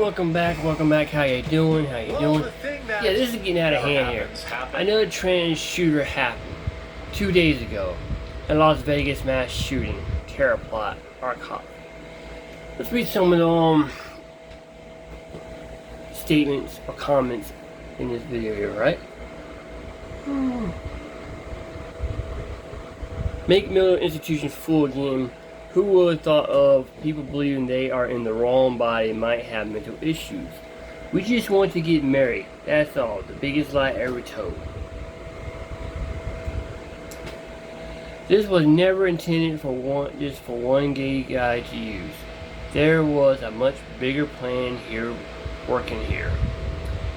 Welcome back, how you doing, Yeah, this is getting out of hand here. Another trans shooter happened 2 days ago. A Las Vegas mass shooting, terror plot, archive. Let's read some of the statements or comments in this video here, right? Make mental institutions full again. Who would have thought of people believing they are in the wrong body might have mental issues? We just want to get married. That's all. The biggest lie ever told. This was never intended for just for one gay guy to use. There was a much bigger plan here, working here.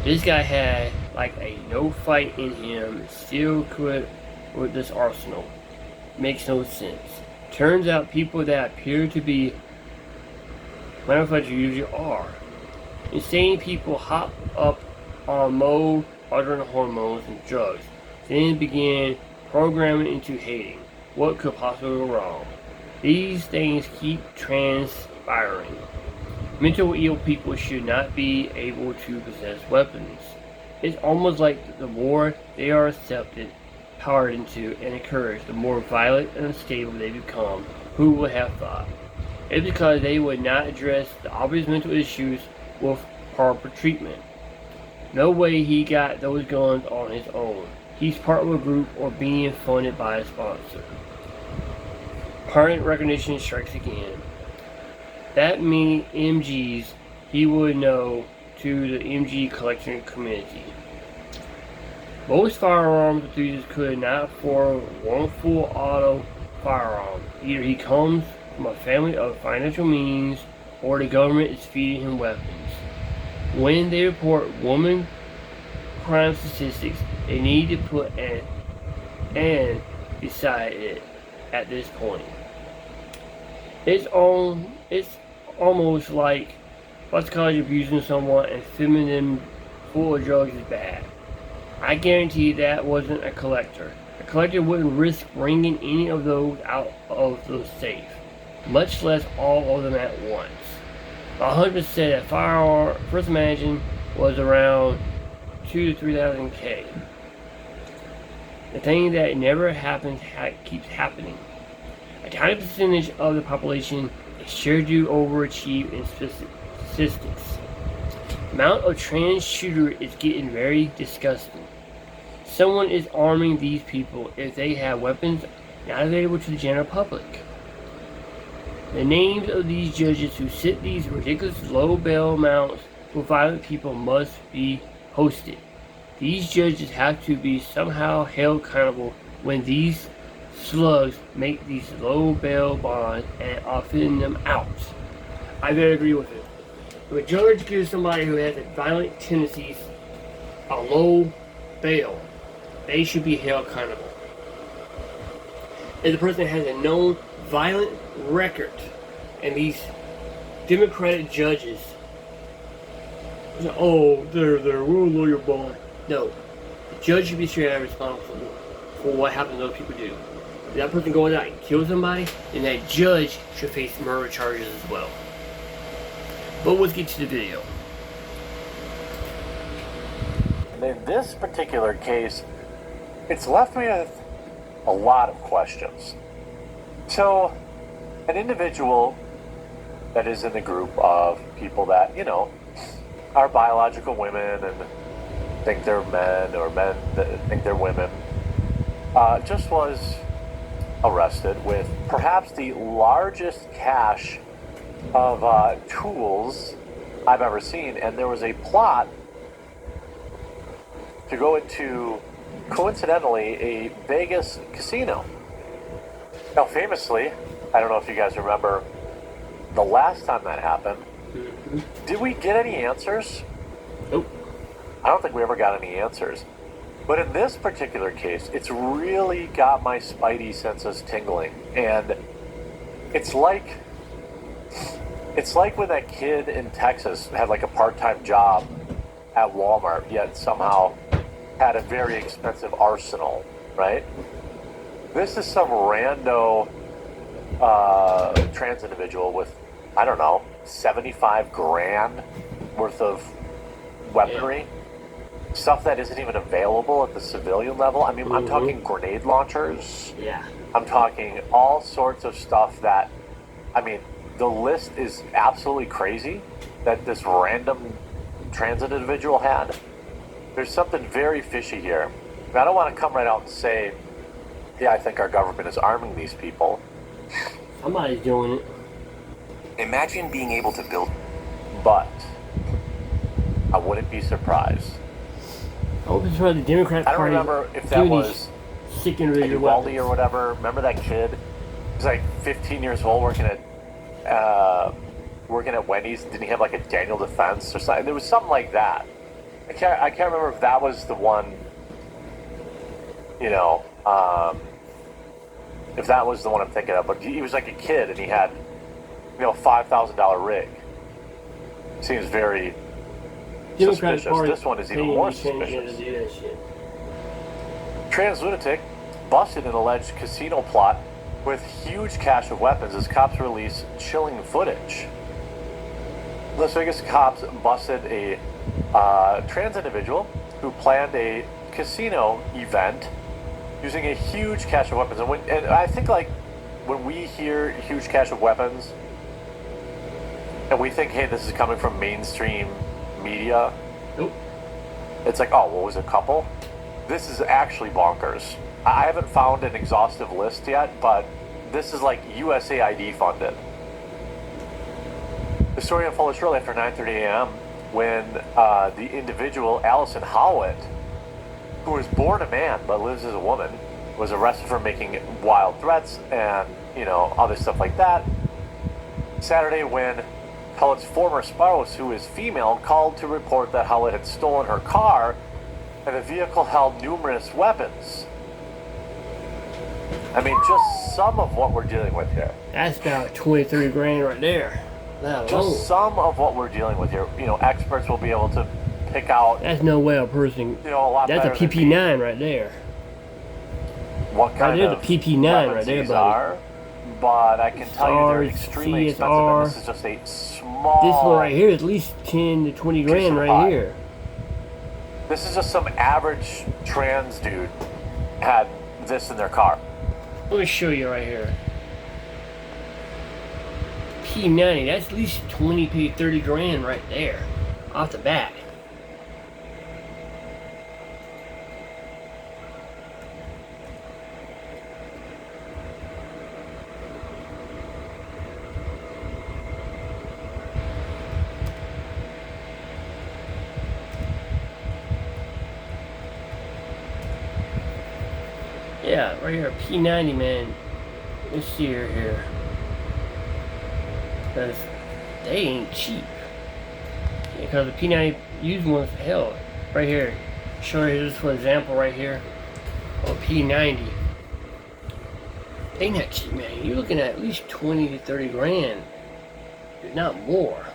This guy had like a no fight in him, still could with this arsenal. Makes no sense. Turns out people that appear to be manufactured usually are. Insane people hop up on more modern hormones and drugs, then begin programming into hating. What could possibly go wrong? These things keep transpiring. Mentally ill people should not be able to possess weapons. It's almost like the more they are accepted, powered into, and encouraged, the more violent and unstable they become. Who would have thought? It's because they would not address the obvious mental issues with proper treatment. No way he got those guns on his own. He's part of a group or being funded by a sponsor. Parent recognition strikes again. That many MGs he would know to the MG collection community. Most firearms enthusiasts could not afford one full auto firearm. Either he comes from a family of financial means or the government is feeding him weapons. When they report women crime statistics, they need to put an and beside it at this point. It's almost like what's college abusing someone and filming them full of drugs is bad. I guarantee that wasn't a collector. A collector wouldn't risk bringing any of those out of the safe, much less all of them at once. A hunter said that firearm first imagined was around 2,000 to 3,000 K. The thing that never happens keeps happening. A tiny percentage of the population is sure to overachieve in statistics. The amount of trans shooter is getting very disgusting. Someone is arming these people if they have weapons not available to the general public. The names of these judges who sit these ridiculous low bail amounts for violent people must be posted. These judges have to be somehow held accountable when these slugs make these low bail bonds and offend them out. I very agree with it. If a judge gives somebody who has violent tendencies a low bail, they should be held accountable. If the person has a known violent record, and these Democratic judges, oh, we'll lower your bond. No, the judge should be straight out responsible for what happens to those people do. If that person goes out and kills somebody, then that judge should face murder charges as well. But let's get to the video. In this particular case, it's left me with a lot of questions. So, an individual that is in the group of people that, are biological women and think they're men, or men that think they're women, just was arrested with perhaps the largest cache of tools I've ever seen. And there was a plot to go into, coincidentally, a Vegas casino. Now, famously, I don't know if you guys remember the last time that happened. Did we get any answers? Nope. I don't think we ever got any answers. But in this particular case, it's really got my spidey senses tingling. And it's like when that kid in Texas had like a part-time job at Walmart, yet somehow had a very expensive arsenal, right? This is some rando trans individual with, I don't know, 75 grand worth of weaponry. Stuff that isn't even available at the civilian level. I mean, I'm talking grenade launchers. Yeah. I'm talking all sorts of stuff that, I mean, the list is absolutely crazy that this random transit individual had. There's something very fishy here. I don't want to come right out and say, yeah, I think our government is arming these people. Somebody's doing it. Imagine being able to build. But I wouldn't be surprised. I hope it's for the Democrat I don't Party. remember if that was sick individual Uvalde weapons. or whatever. Remember that kid? He was like 15 years old working at Wendy's. Didn't he have like a Daniel Defense or something? There was something like that. I can't remember if that was the one. You know, if that was the one I'm thinking of. But he was like a kid and he had, $5,000 rig. Seems very Democrat suspicious. Party This one is even more suspicious. Trans lunatic busted in alleged casino plot with huge cache of weapons as cops release chilling footage. Las Vegas cops busted a trans individual who planned a casino event using a huge cache of weapons. And I think, like, when we hear huge cache of weapons, and we think, hey, this is coming from mainstream media, Nope. it's like, oh, what was it, a couple? This is actually bonkers. I haven't found an exhaustive list yet, but this is like USAID funded. The story unfolded shortly after 9:30 a.m. when the individual, Allison Howitt, who was born a man but lives as a woman, was arrested for making wild threats and, other stuff like that. Saturday, when Howitt's former spouse, who is female, called to report that Howitt had stolen her car and the vehicle held numerous weapons. I mean, just some of what we're dealing with here. That's about 23 grand right there. That alone. Just some of what we're dealing with here. Experts will be able to pick out, That's no way a person. a lot That's a better than me PP9 right there. what kind there's of a PP9 weapons right there, these buddy. are. But I can tell you they're SARS, extremely expensive, CSR. and this is just a small... This one right here is at least 10 to 20 grand of right pie. here. This is just some average trans dude had this in their car. Let me show you right here. P90, that's at least 20 to 30 grand right there. Off the bat. Yeah, right here, P90, man. Let's see here. Because they ain't cheap. Because the P90 used ones, hell, right here. Show you this for example right here. On P90. They not cheap, man. You're looking at least 20 to 30 grand. If not more.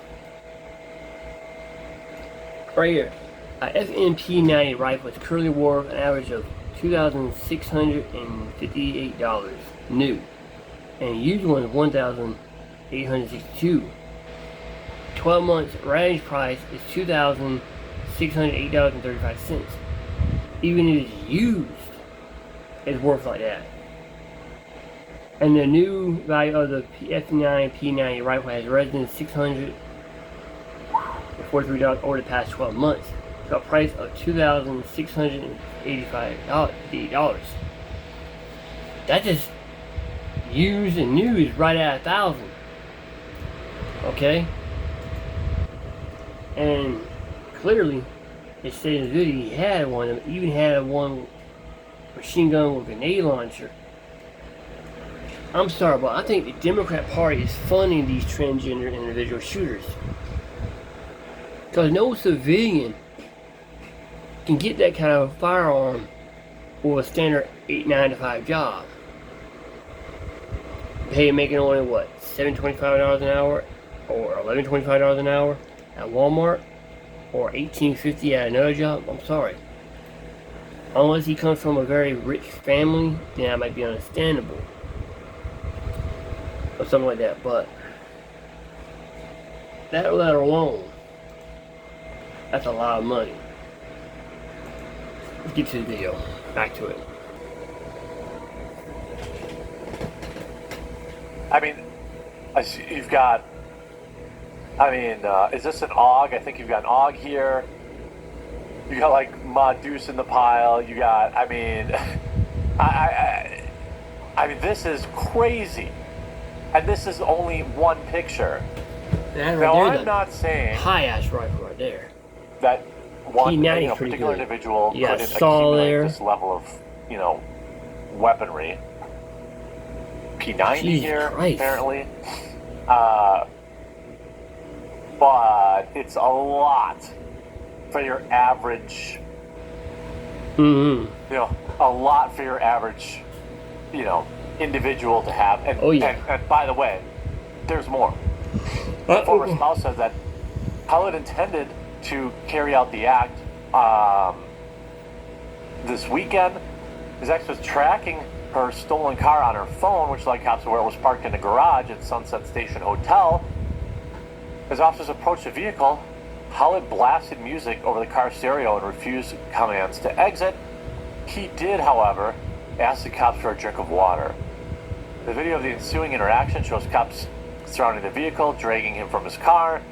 Right here. A FNP90 rifle is currently worth an average of $2,658 new, and used one is $1,862. 12 months range price is $2,608.35. Even if it's used, it's worth like that. And the new value of the F9 P90 rifle has risen to $643 over the past 12 months. A price of $2,685. That just used and new is right at $1,000. Okay? And clearly, it says in the video he had one, and even had one machine gun with a grenade launcher. I'm sorry, but I think the Democrat Party is funding these transgender individual shooters. Because no civilian can get that kind of firearm with a standard 8-9 to 5 job. Hey, making only what, $725 an hour or $1125 an hour at Walmart or $18.50 at another job? I'm sorry. Unless he comes from a very rich family, then that might be understandable or something like that. But that let alone, That's a lot of money. Let's get to the video. Back to it. I mean, you've got. I mean, is this an AUG? I think you've got an AUG here. You got like Mod Deuce in the pile. You got. I mean, I mean, this is crazy, and this is only one picture. That Now, right there, I'm not saying high ass rifle right there. that one P90 's pretty particular good. individual You got couldn't Saul accumulate there. this level of, weaponry. P90 Jesus here, Christ. apparently. But it's a lot for your average, Mm-hmm. a lot for your average, individual to have. And, Oh, yeah. and by the way, there's more. The former spouse says that Howlett intended to carry out the act this weekend. His ex was tracking her stolen car on her phone, which led cops to where it was parked in a garage at Sunset Station Hotel. As officers approached the vehicle, Howlett blasted music over the car stereo and refused commands to exit. He did, however, ask the cops for a drink of water. The video of the ensuing interaction shows cops surrounding the vehicle, dragging him from his car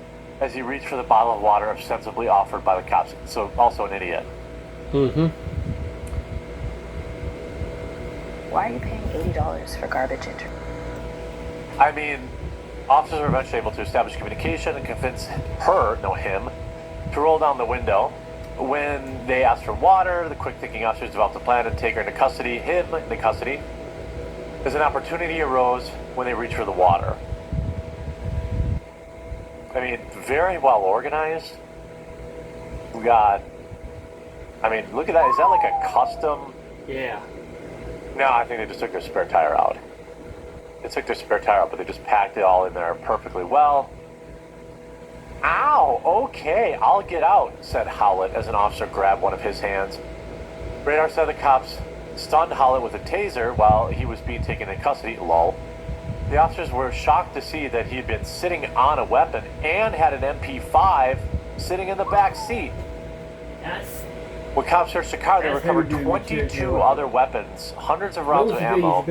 as he reached for the bottle of water ostensibly offered by the cops. So, also an idiot. Mm-hmm. Why are you paying $80 for garbage interview? I mean, officers were eventually able to establish communication and convince him, to roll down the window. When they asked for water, the quick-thinking officers developed a plan to take him into custody. As an opportunity arose when they reached for the water. I mean, very well organized. We got, look at that. Is that like a custom? Yeah. No, I think they just took their spare tire out. They took their spare tire out, but they just packed it all in there perfectly well. Ow, okay, I'll get out, said Howlett as an officer grabbed one of his hands. Radar said the cops stunned Howlett with a taser while he was being taken into custody, lol. The officers were shocked to see that he had been sitting on a weapon and had an MP5 sitting in the back seat. That's When cops searched the car, they That's recovered heavy duty material. 22 other weapons, hundreds of rounds of ammo.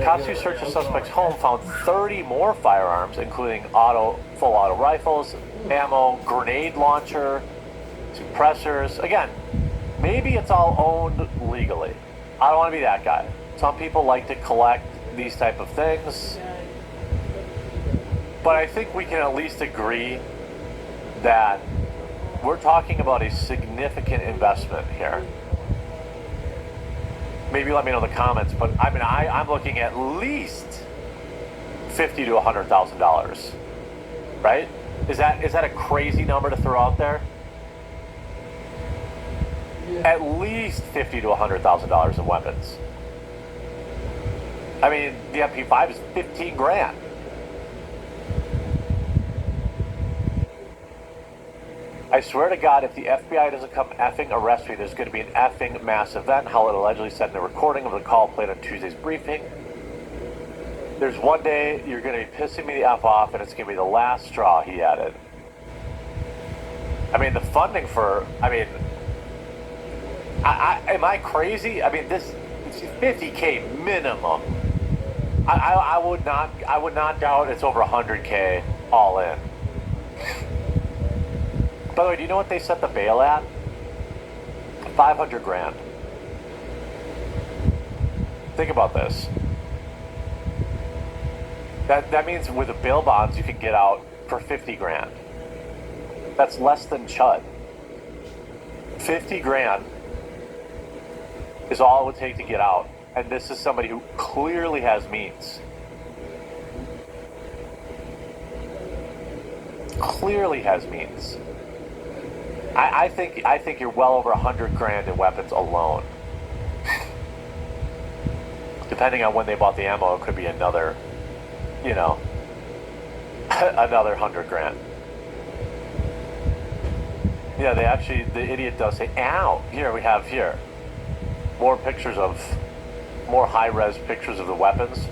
Cops who searched the suspect's home found 30 more firearms, including full auto rifles, ammo, grenade launcher, suppressors. Again, maybe it's all owned legally. I don't want to be that guy. Some people like to collect these type of things. But I think we can at least agree that we're talking about a significant investment here. Maybe let me know in the comments, but I'm looking at least $50,000 to $100,000, right? Is that a crazy number to throw out there? Yeah. At least $50,000 to $100,000 in weapons. I mean, the MP5 is 15 grand. I swear to God, if the FBI doesn't come effing arrest me, there's going to be an effing mass event. Howlett allegedly said in a recording of the call played on Tuesday's briefing. There's one day you're going to be pissing me the F off, and it's going to be the last straw, he added. I mean, the funding for, am I crazy? I mean, this is $50K minimum. I would not doubt it's over $100K all in. By the way, do you know what they set the bail at? 500 grand. Think about this. That means with the bail bonds you can get out for 50 grand. That's less than Chud. 50 grand is all it would take to get out. And this is somebody who clearly has means. Clearly has means. I think you're well over 100 grand in weapons alone. Depending on when they bought the ammo, it could be another, another 100 grand. Yeah, the idiot does say, ow! Here we have more high-res pictures of the weapons.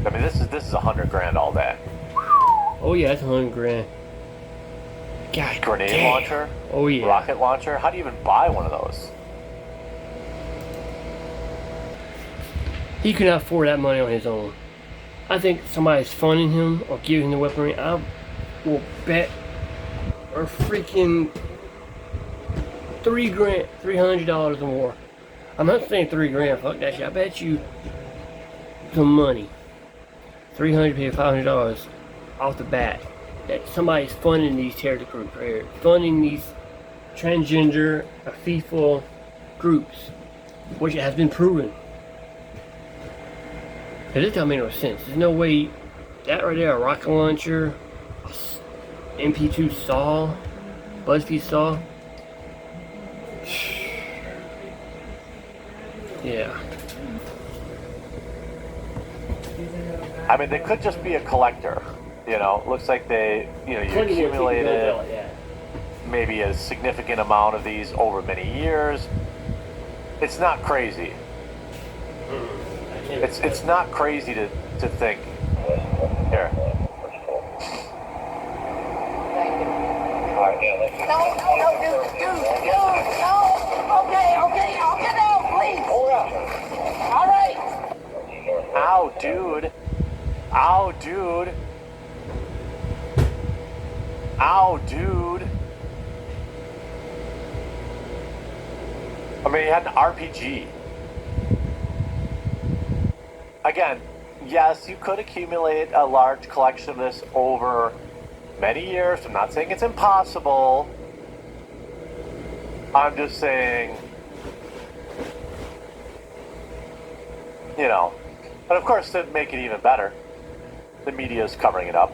I mean, this is 100 grand all day. Oh yeah, that's 100 grand. God Grenade damn. launcher? Oh yeah. Rocket launcher? How do you even buy one of those? He could not afford that money on his own. I think somebody's funding him or giving him the weaponry. I will bet or freaking $300 or more. I'm not saying $3 grand. Fuck that shit. I bet you some money. $300 to $500 off the bat that somebody's funding these terror groups right here, funding these transgender, FIFA groups, which has been proven. It just don't make no sense. There's no way that right there, a rocket launcher, MP2 saw, BuzzFeed saw. Yeah. I mean, they could just be a collector. You know, looks like they, you accumulated maybe a significant amount of these over many years. It's not crazy. It's not crazy to think. Here. No, dude, no. Okay, I'll get out, please. All right. Ow, dude. Ow, dude. Ow, dude. I mean, he had an RPG. Again, yes, you could accumulate a large collection of this over many years. I'm not saying it's impossible. I'm just saying, and of course, to make it even better, the media is covering it up.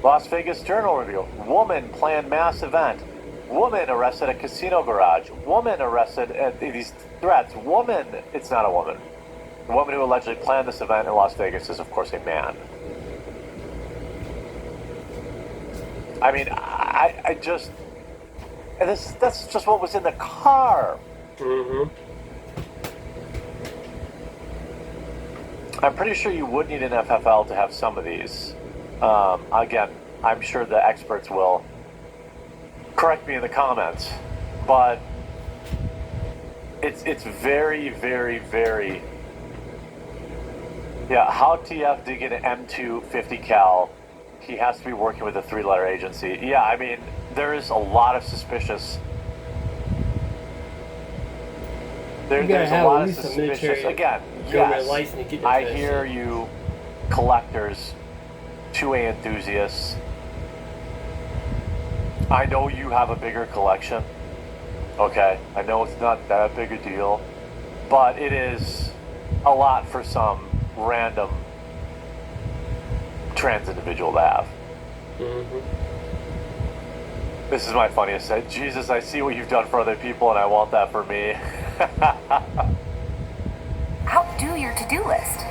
Las Vegas Journal review: woman planned mass event. Woman arrested at casino garage. Woman arrested at these threats. Woman, it's not a woman. The woman who allegedly planned this event in Las Vegas is, of course, a man. I mean, I just... And that's just what was in the car. Mm-hmm. I'm pretty sure you would need an FFL to have some of these. Again, I'm sure the experts will correct me in the comments, but it's very, very, very... Yeah, how TF did get an M2 50 cal? He has to be working with a 3-letter agency. Yeah, I mean, there is a lot of suspicious... There's a lot of suspicious... Again, yes, I hear you, collectors, 2A enthusiasts. I know you have a bigger collection. Okay, I know it's not that big a deal, but it is a lot for some random trans individual to have. Mm-hmm. This is my funniest set. Jesus, I see what you've done for other people, and I want that for me. Outdo your to-do list.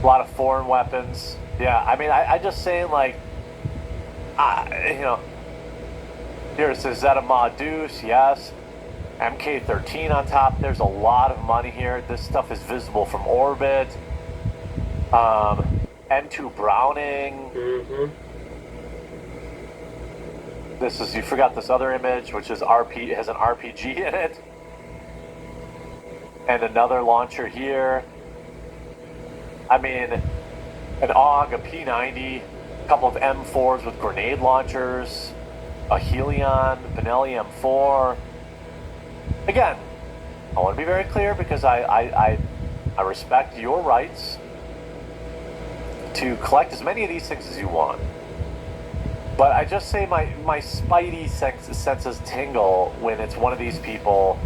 A lot of foreign weapons. Yeah, I mean, I just saying, like, here it says Zeta Ma Deuce, yes. MK13 on top. There's a lot of money here. This stuff is visible from orbit. M2 Browning. Mm-hmm. This is, you forgot this other image, which is it has an RPG in it. And another launcher here. I mean, an AUG, a P90, a couple of M4s with grenade launchers, a Helion, Benelli M4. Again, I want to be very clear because I respect your rights to collect as many of these things as you want. But I just say my spidey senses tingle when it's one of these people,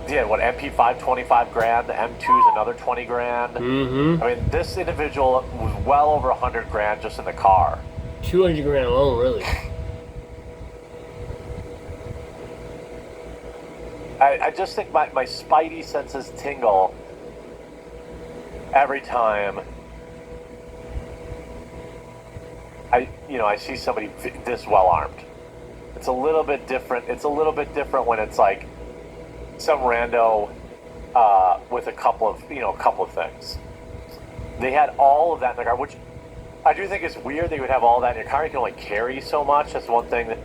MP5 25 grand, the M2 is another 20 grand. Mm-hmm. I mean, this individual was well over 100 grand just in the car. 200 grand alone, really. I just think my spidey senses tingle every time I see somebody this well armed. It's a little bit different. It's a little bit different when it's like some rando with a couple of things. They had all of that in their car, which I do think is weird that you would have all that in your car. You can only carry so much. That's one thing that